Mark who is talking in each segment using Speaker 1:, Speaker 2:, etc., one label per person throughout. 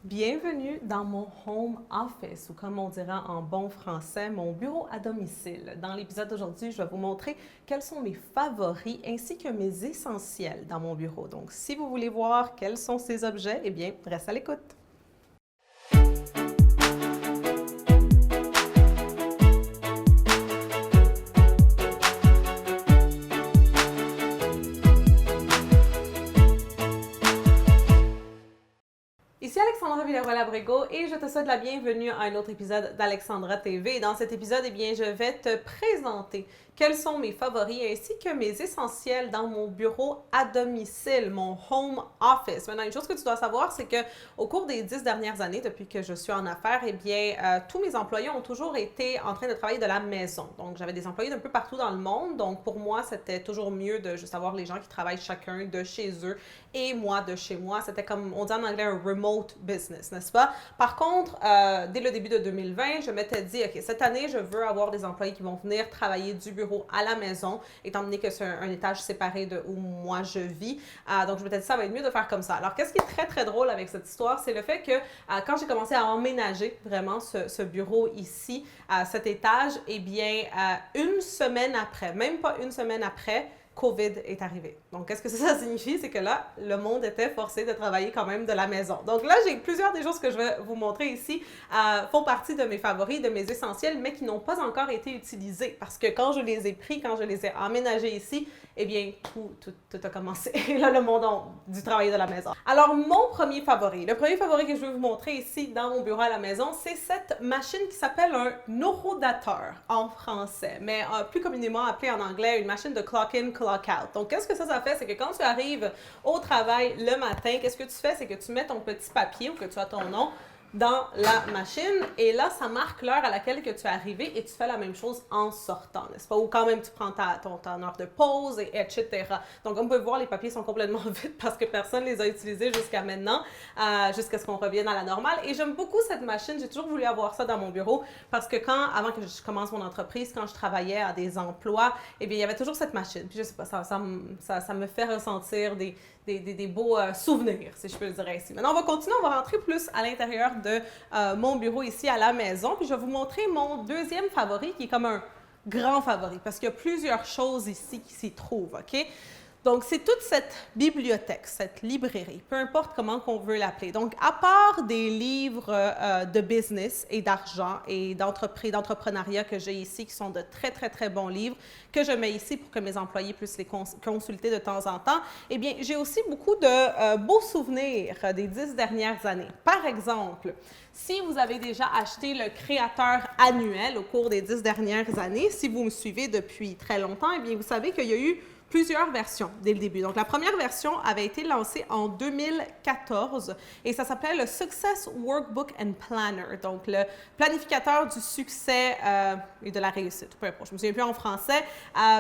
Speaker 1: Bienvenue dans mon home office, ou comme on dira en bon français, mon bureau à domicile. Dans l'épisode d'aujourd'hui, je vais vous montrer quels sont mes favoris ainsi que mes essentiels dans mon bureau. Donc, si vous voulez voir quels sont ces objets, eh bien, reste à l'écoute. Ici Alexandra Villaroy-Labrego et je te souhaite la bienvenue à un autre épisode d'Alexandra TV. Et dans cet épisode, eh bien, je vais te présenter quels sont mes favoris ainsi que mes essentiels dans mon bureau à domicile, mon home office. Maintenant, une chose que tu dois savoir, c'est que au cours des 10 dernières années, depuis que je suis en affaires, eh bien, tous mes employés ont toujours été en train de travailler de la maison. Donc, j'avais des employés d'un peu partout dans le monde. Donc, pour moi, c'était toujours mieux de juste avoir les gens qui travaillent chacun de chez eux et moi de chez moi. C'était comme, on dit en anglais, un remote business, n'est-ce pas? Par contre, dès le début de 2020, je m'étais dit, OK, cette année, je veux avoir des employés qui vont venir travailler du bureau à la maison, étant donné que c'est un étage séparé de où moi je vis. Donc, je m'étais dit, ça va être mieux de faire comme ça. Alors, qu'est-ce qui est très, très drôle avec cette histoire, c'est le fait que quand j'ai commencé à emménager vraiment ce bureau ici, à cet étage, eh bien, une semaine après, même pas une semaine après, COVID est arrivé. Donc, qu'est-ce que ça signifie? C'est que là, le monde était forcé de travailler quand même de la maison. Donc là, j'ai plusieurs des choses que je vais vous montrer ici font partie de mes favoris, de mes essentiels, mais qui n'ont pas encore été utilisés. Parce que quand je les ai pris, quand je les ai emménagés ici, eh bien, tout a commencé. Et là, le monde du travail de la maison. Alors, mon premier favori, le premier favori que je vais vous montrer ici dans mon bureau à la maison, c'est cette machine qui s'appelle un horodateur en français, mais plus communément appelée en anglais une machine de clock-in, clock-out. Donc, qu'est-ce que ça fait? C'est que quand tu arrives au travail le matin, qu'est-ce que tu fais? C'est que tu mets ton petit papier ou que tu as ton nom dans la machine et là, ça marque l'heure à laquelle que tu es arrivé et tu fais la même chose en sortant, n'est-ce pas? Ou quand même, tu prends ton heure de pause, etc. Donc, comme vous pouvez voir, les papiers sont complètement vides parce que personne ne les a utilisés jusqu'à maintenant, jusqu'à ce qu'on revienne à la normale. Et j'aime beaucoup cette machine. J'ai toujours voulu avoir ça dans mon bureau parce que avant que je commence mon entreprise, quand je travaillais à des emplois, eh bien, il y avait toujours cette machine. Puis, je sais pas, ça me fait ressentir des beaux souvenirs, si je peux le dire ainsi. Maintenant, on va continuer, on va rentrer plus à l'intérieur de mon bureau ici à la maison. Puis je vais vous montrer mon deuxième favori qui est comme un grand favori parce qu'il y a plusieurs choses ici qui s'y trouvent, OK? Donc, c'est toute cette bibliothèque, cette librairie, peu importe comment qu'on veut l'appeler. Donc, à part des livres de business et d'argent et d'entrepreneuriat que j'ai ici, qui sont de très, très, très bons livres, que je mets ici pour que mes employés puissent les consulter de temps en temps, eh bien, j'ai aussi beaucoup de beaux souvenirs des 10 dernières années. Par exemple, si vous avez déjà acheté le créateur annuel au cours des 10 dernières années, si vous me suivez depuis très longtemps, eh bien, vous savez qu'il y a eu plusieurs versions dès le début. Donc, la première version avait été lancée en 2014 et ça s'appelait le Success Workbook and Planner, donc le planificateur du succès et de la réussite, peu importe. Je ne me souviens plus en français,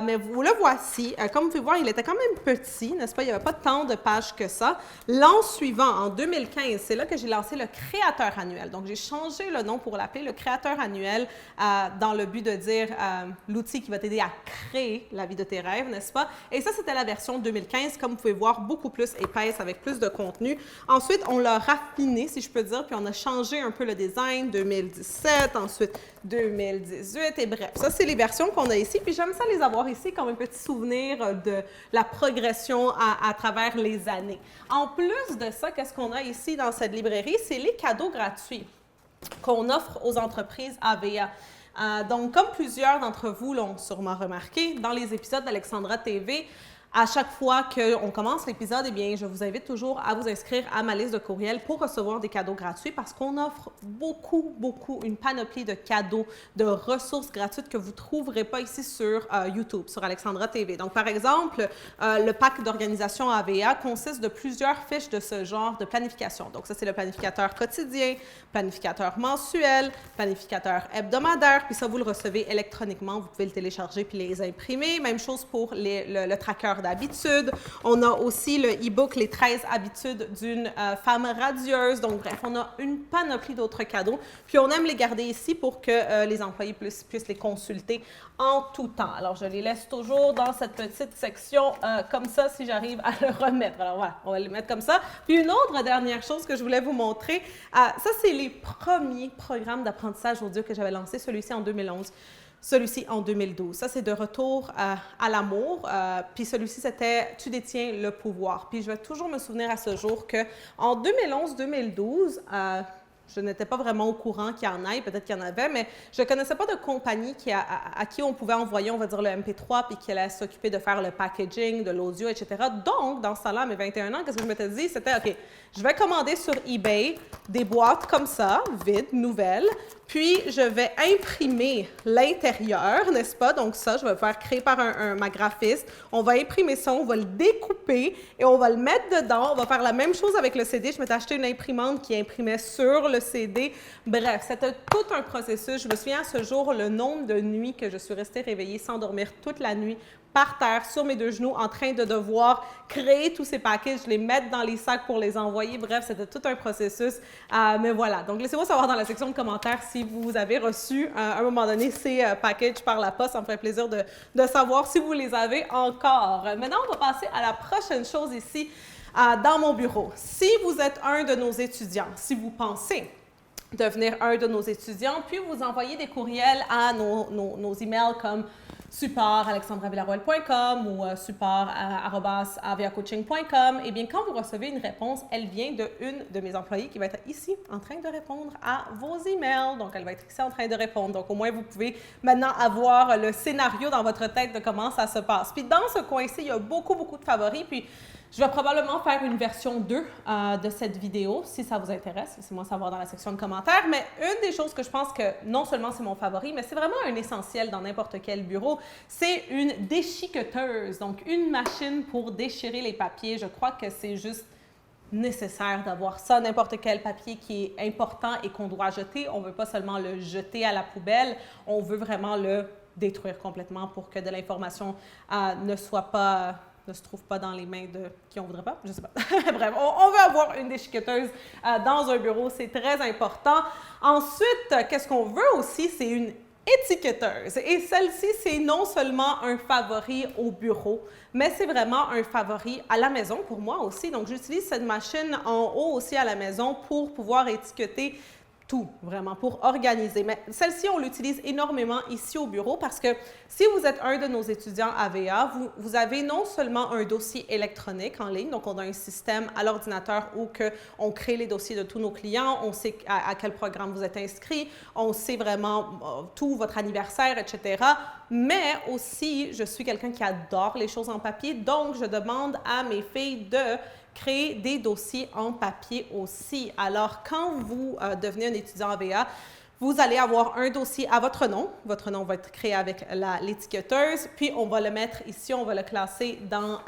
Speaker 1: mais vous le voici. Comme vous pouvez voir, il était quand même petit, n'est-ce pas? Il n'y avait pas tant de pages que ça. L'an suivant, en 2015, c'est là que j'ai lancé le créateur annuel. Donc, j'ai changé le nom pour l'appeler le créateur annuel dans le but de dire l'outil qui va t'aider à créer la vie de tes rêves, n'est-ce pas? Et ça, c'était la version 2015, comme vous pouvez voir, beaucoup plus épaisse, avec plus de contenu. Ensuite, on l'a raffiné, si je peux dire, puis on a changé un peu le design, 2017, ensuite 2018, et bref. Ça, c'est les versions qu'on a ici, puis j'aime ça les avoir ici comme un petit souvenir de la progression à travers les années. En plus de ça, qu'est-ce qu'on a ici dans cette librairie? C'est les cadeaux gratuits qu'on offre aux entreprises AVA. Donc, comme plusieurs d'entre vous l'ont sûrement remarqué, dans les épisodes d'Alexandra TV, à chaque fois qu'on commence l'épisode, eh bien, je vous invite toujours à vous inscrire à ma liste de courriels pour recevoir des cadeaux gratuits parce qu'on offre beaucoup, une panoplie de cadeaux, de ressources gratuites que vous ne trouverez pas ici sur YouTube, sur Alexandra TV. Donc, par exemple, le pack d'organisation AVA consiste de plusieurs fiches de ce genre de planification. Donc, ça, c'est le planificateur quotidien, planificateur mensuel, planificateur hebdomadaire, puis ça, vous le recevez électroniquement. Vous pouvez le télécharger puis les imprimer. Même chose pour le tracker cœur d'habitude. On a aussi le e-book Les 13 habitudes d'une femme radieuse. Donc, bref, on a une panoplie d'autres cadeaux. Puis, on aime les garder ici pour que les employés puissent les consulter en tout temps. Alors, je les laisse toujours dans cette petite section comme ça, si j'arrive à le remettre. Alors, voilà, on va les mettre comme ça. Puis, une autre dernière chose que je voulais vous montrer, ça, c'est les premiers programmes d'apprentissage audio que j'avais lancés, celui-ci en 2011. Celui-ci en 2012. Ça, c'est de retour à l'amour. Puis celui-ci, c'était « Tu détiens le pouvoir ». Puis je vais toujours me souvenir à ce jour qu'en 2011-2012, je n'étais pas vraiment au courant qu'il y en ait, peut-être qu'il y en avait, mais je ne connaissais pas de compagnie à qui on pouvait envoyer, on va dire, le MP3, puis qui allait s'occuper de faire le packaging, de l'audio, etc. Donc, dans ce temps-là, à mes 21 ans, qu'est-ce que je m'étais dit? C'était, OK, je vais commander sur eBay des boîtes comme ça, vides, nouvelles, puis je vais imprimer l'intérieur, n'est-ce pas? Donc ça, je vais le faire créer par ma graphiste. On va imprimer ça, on va le découper et on va le mettre dedans. On va faire la même chose avec le CD. Je m'étais acheté une imprimante qui imprimait sur le CD. Bref, c'était tout un processus. Je me souviens à ce jour le nombre de nuits que je suis restée réveillée sans dormir toute la nuit, par terre, sur mes deux genoux, en train de devoir créer tous ces packages, les mettre dans les sacs pour les envoyer. Bref, c'était tout un processus. Mais voilà. Donc, laissez-moi savoir dans la section de commentaires si vous avez reçu à un moment donné ces packages par la poste. Ça me ferait plaisir de savoir si vous les avez encore. Maintenant, on va passer à la prochaine chose ici dans mon bureau. Si vous êtes un de nos étudiants, si vous pensez devenir un de nos étudiants, puis vous envoyez des courriels à nos emails comme support@alexandravillaroel.com ou support@aviacoaching.com, eh bien, quand vous recevez une réponse, elle vient d'une de mes employées qui va être ici en train de répondre à vos emails. Donc, elle va être ici en train de répondre. Donc, au moins, vous pouvez maintenant avoir le scénario dans votre tête de comment ça se passe. Puis, dans ce coin-ci, il y a beaucoup de favoris. Puis, je vais probablement faire une version 2 de cette vidéo, si ça vous intéresse. Laissez-moi savoir dans la section de commentaires. Mais une des choses que je pense que non seulement c'est mon favori, mais c'est vraiment un essentiel dans n'importe quel bureau, c'est une déchiqueteuse. Donc, une machine pour déchirer les papiers. Je crois que c'est juste nécessaire d'avoir ça. N'importe quel papier qui est important et qu'on doit jeter, on ne veut pas seulement le jeter à la poubelle, on veut vraiment le détruire complètement pour que de l'information ne se trouve pas dans les mains de qui on voudrait pas, je sais pas. Bref, on veut avoir une déchiqueteuse dans un bureau, c'est très important. Ensuite, qu'est-ce qu'on veut aussi, c'est une étiqueteuse. Et celle-ci, c'est non seulement un favori au bureau, mais c'est vraiment un favori à la maison pour moi aussi. Donc, j'utilise cette machine en haut aussi à la maison pour pouvoir étiqueter tout, vraiment, pour organiser. Mais celle-ci, on l'utilise énormément ici au bureau parce que si vous êtes un de nos étudiants AVA, vous avez non seulement un dossier électronique en ligne, donc on a un système à l'ordinateur où on crée les dossiers de tous nos clients, on sait à quel programme vous êtes inscrit, on sait vraiment tout, votre anniversaire, etc. Mais aussi, je suis quelqu'un qui adore les choses en papier, donc je demande à mes filles de créer des dossiers en papier aussi. Alors, quand vous devenez un étudiant AVA, vous allez avoir un dossier à votre nom. Votre nom va être créé avec l'étiqueteuse, puis on va le mettre ici, on va le classer dans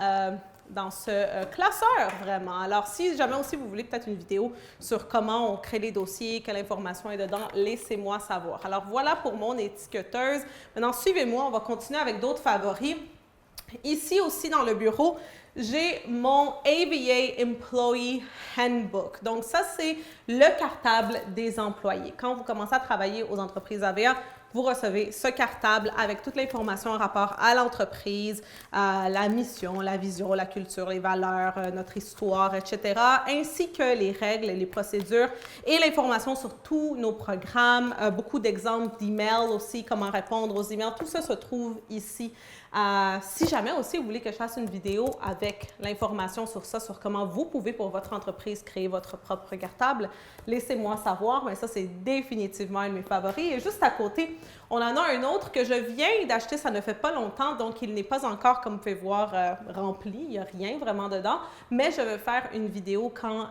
Speaker 1: ce classeur, vraiment. Alors, si jamais aussi vous voulez peut-être une vidéo sur comment on crée les dossiers, quelle information est dedans, laissez-moi savoir. Alors, voilà pour mon étiqueteuse. Maintenant, suivez-moi, on va continuer avec d'autres favoris. Ici aussi, dans le bureau, j'ai mon AVA Employee Handbook. Donc, ça, c'est le cartable des employés. Quand vous commencez à travailler aux entreprises AVA, vous recevez ce cartable avec toute l'information en rapport à l'entreprise, la mission, la vision, la culture, les valeurs, notre histoire, etc., ainsi que les règles, les procédures et l'information sur tous nos programmes, beaucoup d'exemples d'emails aussi, comment répondre aux emails. Tout ça se trouve ici. Si jamais aussi vous voulez que je fasse une vidéo avec l'information sur ça, sur comment vous pouvez pour votre entreprise créer votre propre cartable, laissez-moi savoir. Mais ça, c'est définitivement un de mes favoris. Et juste à côté, on en a un autre que je viens d'acheter, ça ne fait pas longtemps, donc il n'est pas encore, comme vous pouvez voir, rempli. Il n'y a rien vraiment dedans. Mais je vais faire une vidéo quand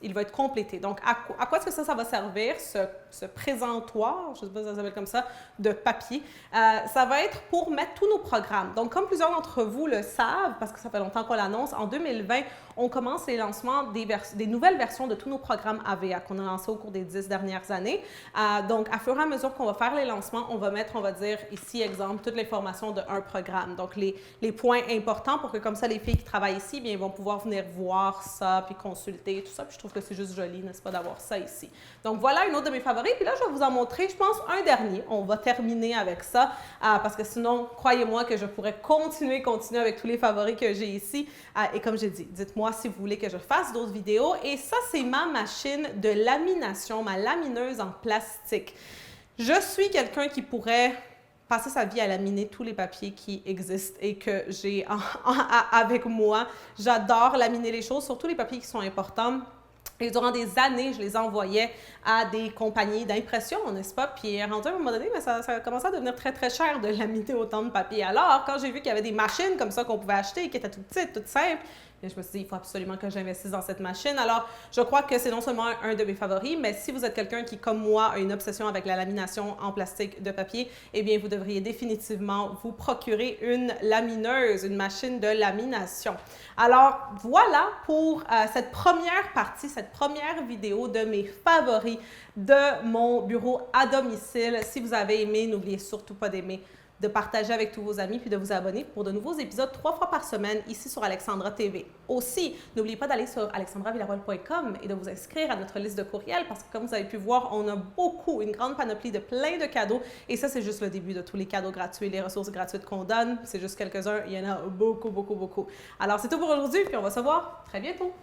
Speaker 1: il va être complété. Donc, à quoi est-ce que ça va servir, ce présentoir, je ne sais pas si ça s'appelle comme ça, de papier? Ça va être pour mettre tous nos programmes. Donc, comme plusieurs d'entre vous le savent, parce que ça fait longtemps qu'on l'annonce, en 2020, on commence les lancements des nouvelles versions de tous nos programmes AVA qu'on a lancés au cours des 10 dernières années. Donc, à fur et à mesure qu'on va faire les lancements, on va mettre, on va dire, ici, exemple, toute l'information d'un programme. Donc, les points importants pour que, comme ça, les filles qui travaillent ici, bien, ils vont pouvoir venir voir ça, puis consulter, tout ça. Puis je trouve que c'est juste joli, n'est-ce pas, d'avoir ça ici. Donc, voilà une autre de mes favoris. Puis là, je vais vous en montrer, je pense, un dernier. On va terminer avec ça, parce que sinon, croyez-moi que je pourrais continuer avec tous les favoris que j'ai ici. Et comme j'ai dit, dites-moi si vous voulez que je fasse d'autres vidéos. Et ça, c'est ma machine de lamination, ma lamineuse en plastique. Je suis quelqu'un qui pourrait passer sa vie à laminer tous les papiers qui existent et que j'ai avec moi. J'adore laminer les choses, surtout les papiers qui sont importants. Et durant des années, je les envoyais à des compagnies d'impression, n'est-ce pas? Puis rendu à un moment donné, mais ça a commencé à devenir très, très cher de laminer autant de papier. Alors, quand j'ai vu qu'il y avait des machines comme ça qu'on pouvait acheter, qui étaient toutes petites, toutes simples, je me suis dit, il faut absolument que j'investisse dans cette machine. Alors, je crois que c'est non seulement un de mes favoris, mais si vous êtes quelqu'un qui, comme moi, a une obsession avec la lamination en plastique de papier, eh bien, vous devriez définitivement vous procurer une lamineuse, une machine de lamination. Alors, voilà pour cette première partie, cette première vidéo de mes favoris de mon bureau à domicile. Si vous avez aimé, n'oubliez surtout pas d'aimer, de partager avec tous vos amis, puis de vous abonner pour de nouveaux épisodes 3 fois par semaine ici sur Alexandra TV. Aussi, n'oubliez pas d'aller sur alexandravillaroel.com et de vous inscrire à notre liste de courriels parce que comme vous avez pu voir, on a une grande panoplie de plein de cadeaux et ça, c'est juste le début de tous les cadeaux gratuits, les ressources gratuites qu'on donne. C'est juste quelques-uns, il y en a beaucoup, beaucoup, beaucoup. Alors, c'est tout pour aujourd'hui, puis on va se voir très bientôt.